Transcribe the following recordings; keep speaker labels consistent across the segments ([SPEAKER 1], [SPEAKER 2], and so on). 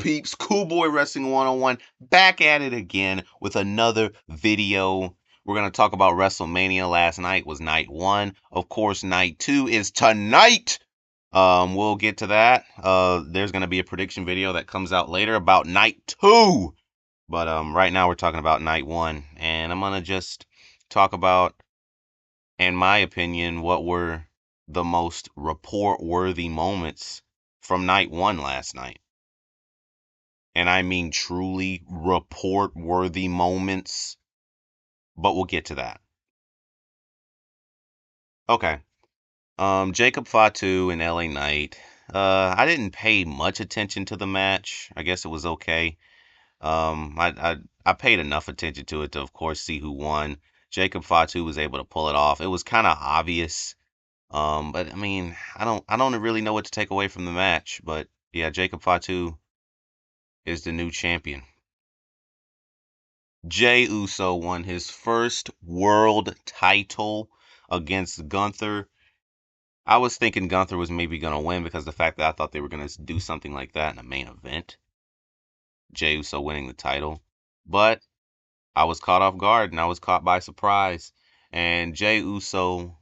[SPEAKER 1] peeps? Cool Boy Wrestling 101 back at it again with another video. We're going to talk about WrestleMania. Last night was night 1. Of course, night 2 is tonight. We'll get to that. There's going to be a prediction video that comes out later about night 2. But right now we're talking about night 1, and I'm going to just talk about, in my opinion, what were the most report-worthy moments from night 1 last night. And I mean truly report-worthy moments, but we'll get to that. Okay. Jacob Fatu and LA Knight. I didn't pay much attention to the match. I guess it was okay. I paid enough attention to it to, of course, see who won. Jacob Fatu was able to pull it off. It was kind of obvious. But I mean, I don't really know what to take away from the match. But yeah, Jacob Fatu is the new champion. Jey Uso won his first world title against Gunther. I was thinking Gunther was maybe going to win because the fact that I thought they were going to do something like that in a main event. Jey Uso winning the title. But I was caught off guard and I was caught by surprise. And Jey Uso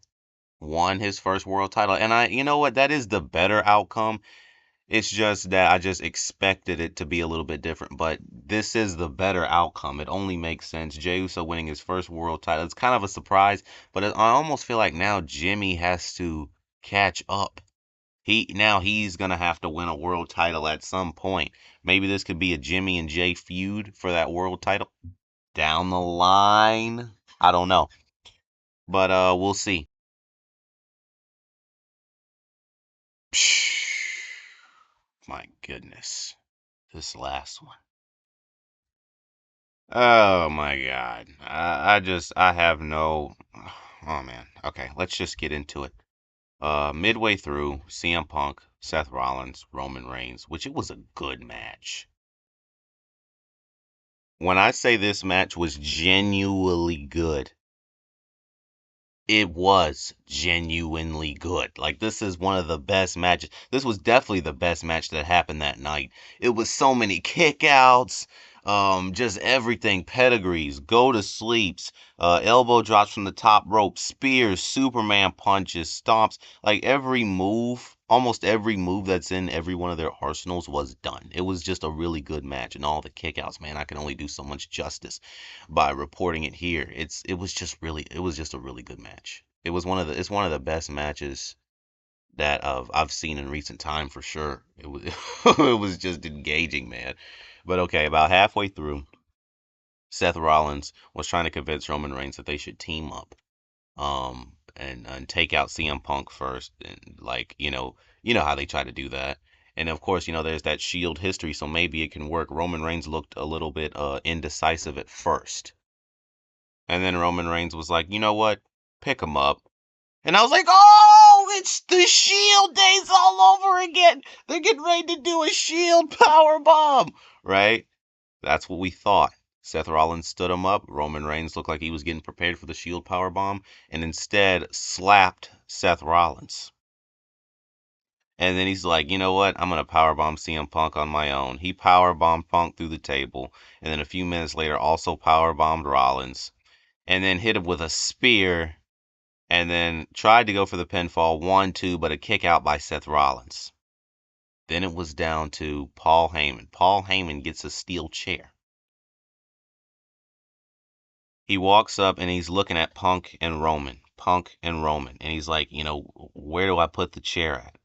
[SPEAKER 1] won his first world title. And you know what? That is the better outcome. It's just that I just expected it to be a little bit different, but this is the better outcome. It only makes sense. Jey Uso winning his first world title. It's kind of a surprise, but I almost feel like now Jimmy has to catch up. He's gonna have to win a world title at some point. Maybe this could be a Jimmy and Jey feud for that world title down the line. I don't know, but we'll see. My goodness, this last one. Oh my God. I have no, oh man. Okay, let's just get into it. Midway through, CM Punk, Seth Rollins, Roman Reigns, which it was a good match. When I say this match was genuinely good, it was genuinely good. Like, this is one of the best matches. This was definitely the best match that happened that night. It was so many kickouts, just everything, pedigrees, go to sleeps, elbow drops from the top rope, spears, Superman punches, stomps. Like, every move, almost every move that's in every one of their arsenals was done. It was just a really good match, and all the kickouts, man, I can only do so much justice by reporting it here. It was just a really good match. It's one of the best matches that I've seen in recent time for sure. It was it was just engaging, man. But okay, about halfway through, Seth Rollins was trying to convince Roman Reigns that they should team up, and take out CM Punk first, and like you know how they try to do that. And of course, there's that Shield history, so maybe it can work. Roman Reigns looked a little bit indecisive at first. And then Roman Reigns was like, you know what? Pick him up. And I was like, oh, it's the Shield days all over again. They're getting ready to do a Shield power bomb, right? That's what we thought. Seth Rollins stood him up. Roman Reigns looked like he was getting prepared for the Shield power bomb, and instead slapped Seth Rollins. And then he's like, you know what? I'm gonna powerbomb CM Punk on my own. He powerbombed Punk through the table, and then a few minutes later also powerbombed Rollins, and then hit him with a spear, and then tried to go for the pinfall, 1-2, but a kick out by Seth Rollins. Then it was down to Paul Heyman. Paul Heyman gets a steel chair. He walks up and he's looking at Punk and Roman. And he's like, where do I put the chair at?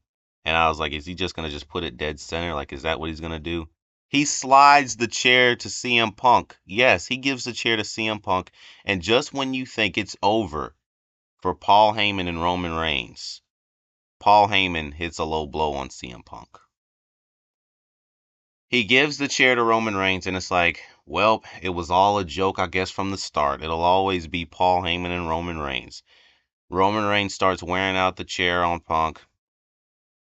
[SPEAKER 1] And I was like, is he just going to just put it dead center? Like, is that what he's going to do? He slides the chair to CM Punk. Yes, he gives the chair to CM Punk. And just when you think it's over for Paul Heyman and Roman Reigns, Paul Heyman hits a low blow on CM Punk. He gives the chair to Roman Reigns, and it's like, well, it was all a joke, I guess, from the start. It'll always be Paul Heyman and Roman Reigns. Roman Reigns starts wearing out the chair on Punk.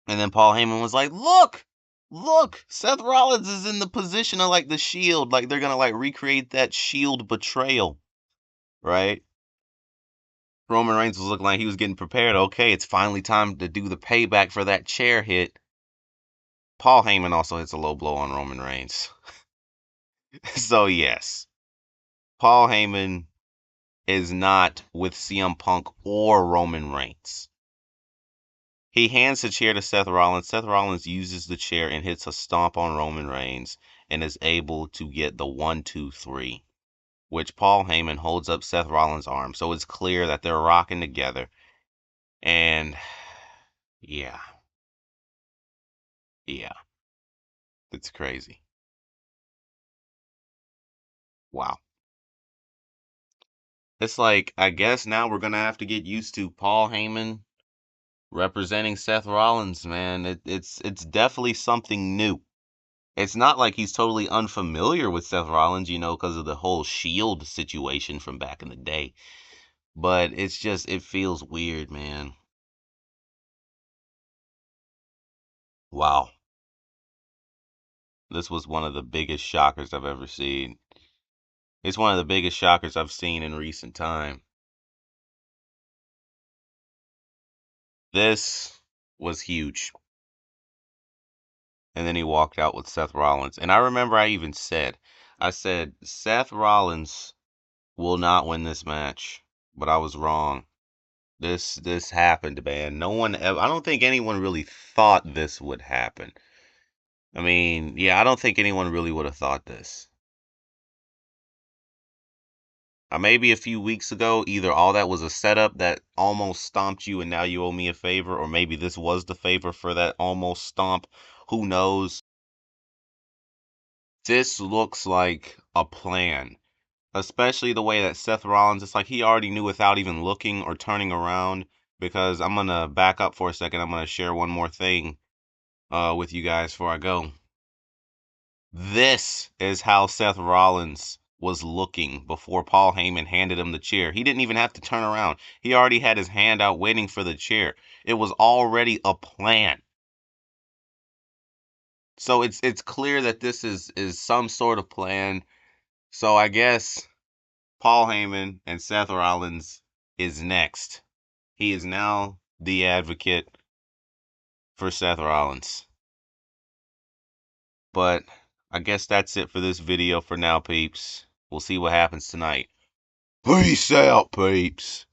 [SPEAKER 1] And then Paul Heyman was like, look, Seth Rollins is in the position of like the Shield. Like they're going to like recreate that Shield betrayal, right? Roman Reigns was looking like he was getting prepared. Okay, it's finally time to do the payback for that chair hit. Paul Heyman also hits a low blow on Roman Reigns. So yes, Paul Heyman is not with CM Punk or Roman Reigns. He hands the chair to Seth Rollins. Seth Rollins uses the chair and hits a stomp on Roman Reigns and is able to get the 1-2-3, which Paul Heyman holds up Seth Rollins' arm. So it's clear that they're rocking together. And yeah, yeah, it's crazy. Wow. It's like, I guess now we're going to have to get used to Paul Heyman representing Seth Rollins, man. It's definitely something new. It's not like he's totally unfamiliar with Seth Rollins, because of the whole Shield situation from back in the day. But it's just, it feels weird, man. Wow. This was one of the biggest shockers I've ever seen. It's one of the biggest shockers I've seen in recent time. This was huge. And then he walked out with Seth Rollins. And I remember I said, Seth Rollins will not win this match. But I was wrong. This happened, man. I don't think anyone really thought this would happen. I mean, yeah, I don't think anyone really would have thought this. Maybe a few weeks ago, either all that was a setup that almost stomped you and now you owe me a favor, or maybe this was the favor for that almost stomp. Who knows? This looks like a plan, especially the way that Seth Rollins, it's like he already knew without even looking or turning around. Because I'm going to back up for a second. I'm going to share one more thing with you guys before I go. This is how Seth Rollins was looking before Paul Heyman handed him the chair. He didn't even have to turn around. He already had his hand out waiting for the chair. It was already a plan. So it's clear that this is some sort of plan. So I guess Paul Heyman and Seth Rollins is next. He is now the advocate for Seth Rollins. But I guess that's it for this video for now, peeps. We'll see what happens tonight. Peace out, peeps.